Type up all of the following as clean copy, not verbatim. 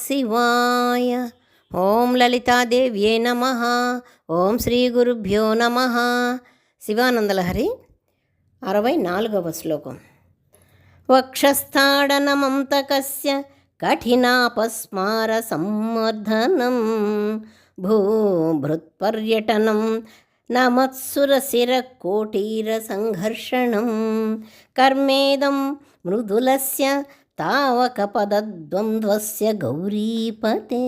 శివాయ. ఓం లలితాదేవ్యే నమః. ఓం శ్రీ గురుభ్యో నమః. శివానందలహరి 64వ శ్లోకం. వక్షస్థాడనమంతకస్య కఠినాపస్మార సంవర్ధనం భూభృత్పర్యటనం నమత్సురశిరకోటీర సంఘర్షణం కర్మేదం మృదులస్య తావక పదద్వంద్వస్య గౌరీపతే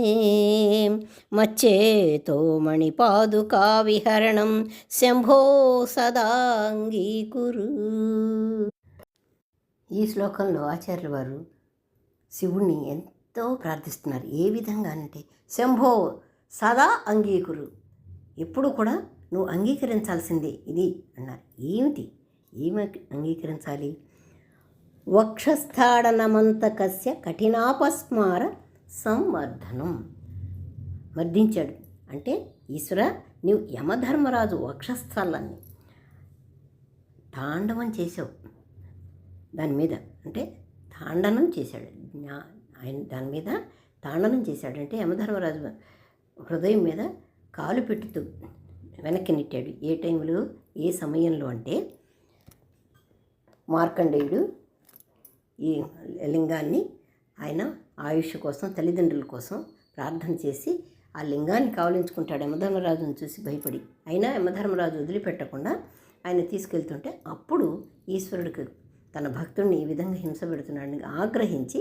మచ్చేతో మణిపాదుకా విహరణం శంభో సదాంగీకురు. ఈ శ్లోకంలో ఆచార్యుల వారు శివుణ్ణి ఎంతో ప్రార్థిస్తున్నారు. ఏ విధంగా అంటే శంభో సదా అంగీకురు, ఎప్పుడు కూడా నువ్వు అంగీకరించాల్సిందే ఇది అన్నారు. ఏమి అంగీకరించాలి? వక్షస్థాడనమంతకస్య కఠినాపస్మార సంవర్ధనం. మర్దించాడు అంటే ఈశ్వర, నీవు యమధర్మరాజు వక్షస్థలాన్ని తాండవం చేసావు, దాని మీద అంటే తాండనం చేశాడు ఆయన, దాని మీద తాండనం చేశాడు అంటే యమధర్మరాజు హృదయం మీద కాలు పెట్టుతూ వెనక్కి నెట్టాడు. ఏ టైంలో, ఏ సమయంలో అంటే మార్కండేయుడు ఈ లింగాన్ని ఆయన ఆయుష్ కోసం, తల్లిదండ్రుల కోసం ప్రార్థన చేసి ఆ లింగాన్ని కావలించుకుంటాడు యమధర్మరాజును చూసి భయపడి. అయినా యమధర్మరాజు వదిలిపెట్టకుండా ఆయన తీసుకెళ్తుంటే అప్పుడు ఈశ్వరుడికి తన భక్తుడిని ఈ విధంగా హింస పెడుతున్నాడని ఆగ్రహించి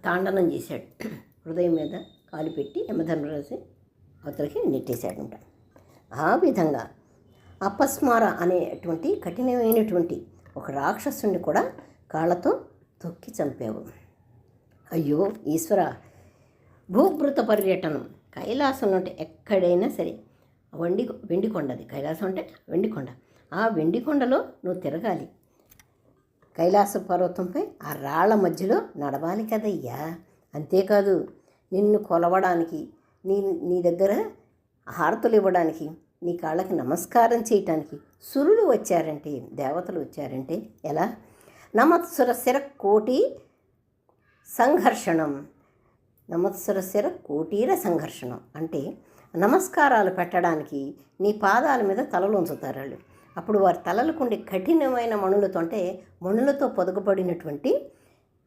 తాండనం చేశాడు. హృదయం మీద కాలు పెట్టి యమధర్మరాజు అవతలకి నెట్టేశాడంట. ఆ విధంగా అపస్మార అనేటువంటి కఠినమైనటువంటి ఒక రాక్షసుని కూడా కాళ్ళతో తొక్కి చంపావు. అయ్యో ఈశ్వర, భూభృత పర్యటనం, కైలాసం అంటే ఎక్కడైనా సరే వెండికొండది. కైలాసం అంటే వెండికొండ. ఆ వెండికొండలో నువ్వు తిరగాలి. కైలాస పర్వతంపై ఆ రాళ్ల మధ్యలో నడవాలి కదయ్యా. అంతేకాదు నిన్ను కొలవడానికి, నీ దగ్గర హారతులు ఇవ్వడానికి, నీ కాళ్ళకి నమస్కారం చేయటానికి సురులు వచ్చారంటే, దేవతలు వచ్చారంటే ఎలా? నమత్సురశిర కోటి సంఘర్షణం. నమత్సురశిర కోటీర సంఘర్షణం అంటే నమస్కారాలు పెట్టడానికి నీ పాదాల మీద తలలు ఉంచుతారు వాళ్ళు. అప్పుడు వారి తలలకుండి కఠినమైన మణులతో, అంటే మణులతో పొదగబడినటువంటి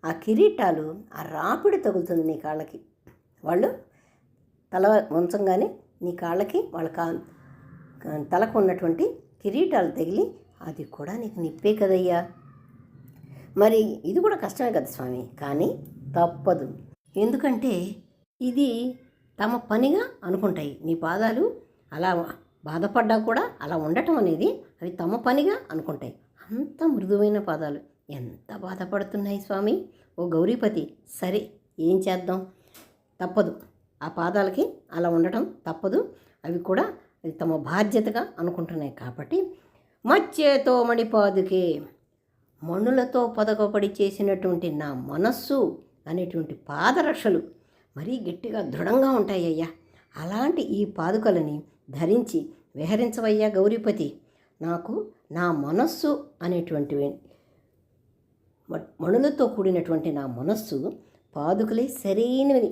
ఆ కిరీటాలు, ఆ రాపిడి తగులుతుంది నీ కాళ్ళకి. వాళ్ళు తల వంచంగానే నీ కాళ్ళకి వాళ్ళ తలకు ఉన్నటువంటి కిరీటాలు తగిలి అది కూడా నీకు నిప్పే కదయ్యా. మరి ఇది కూడా కష్టమే కదా స్వామి, కానీ తప్పదు. ఎందుకంటే ఇది తమ పనిగా అనుకుంటాయి. నీ పాదాలు అలా బాధపడ్డా కూడా అలా ఉండటం అనేది అవి తమ పనిగా అనుకుంటాయి. అంత మృదువైన పాదాలు ఎంత బాధపడుతున్నాయి స్వామి. ఓ గౌరీపతి, సరే ఏం చేద్దాం, తప్పదు. ఆ పాదాలకి అలా ఉండటం తప్పదు. అవి కూడా అది తమ బాధ్యతగా అనుకుంటున్నాయి. కాబట్టి మచ్చేతో మణిపాదుకే, మణులతో పొదగబడి చేసినటువంటి నా మనస్సు అనేటువంటి పాదరక్షలు మరీ గట్టిగా దృఢంగా ఉంటాయ్యా. అలాంటి ఈ పాదుకలని ధరించి విహరించవయ్యా గౌరీపతి. నాకు నా మనస్సు అనేటువంటి మణులతో కూడినటువంటి నా మనస్సు పాదుకలే సరైనవి,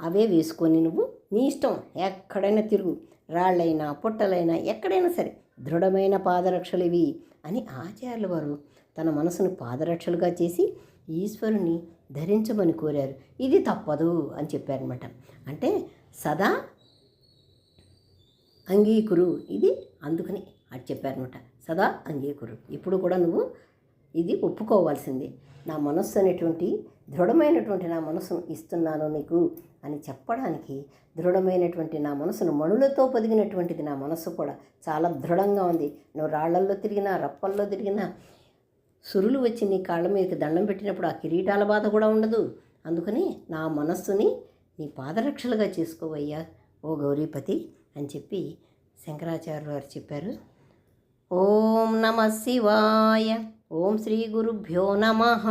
అవే వేసుకొని నువ్వు నీ ఇష్టం ఎక్కడైనా తిరుగు, రాళ్ళైనా పుట్టలైనా ఎక్కడైనా సరే దృఢమైన పాదరక్షలు ఇవి అని ఆచార్యుల వారు తన మనసును పాదరక్షలుగా చేసి ఈశ్వరుని ధరించమని కోరారు. ఇది తప్పదు అని చెప్పారనమాట. అంటే సదా అంగీకురు, ఇది అందుకని అది చెప్పారనమాట. సదా అంగీకురు, ఇప్పుడు కూడా నువ్వు ఇది ఒప్పుకోవాల్సిందే. నా మనస్సు అనేటువంటి దృఢమైనటువంటి నా మనసును ఇస్తున్నాను నీకు అని చెప్పడానికి, దృఢమైనటువంటి నా మనసును, మణులతో పొదిగినటువంటిది నా మనస్సు కూడా చాలా దృఢంగా ఉంది. నువ్వు రాళ్లల్లో తిరిగినా, రప్పల్లో తిరిగినా, సురులు వచ్చి నీ కాళ్ళ మీదకి దండం పెట్టినప్పుడు ఆ కిరీటాల బాధ కూడా ఉండదు. అందుకని నా మనస్సుని నీ పాదరక్షలుగా చేసుకోవయ్యా ఓ గౌరీపతి అని చెప్పి శంకరాచార్యులు వారు చెప్పారు. ఓం నమః శివాయ. ఓం శ్రీ గురుభ్యో నమః.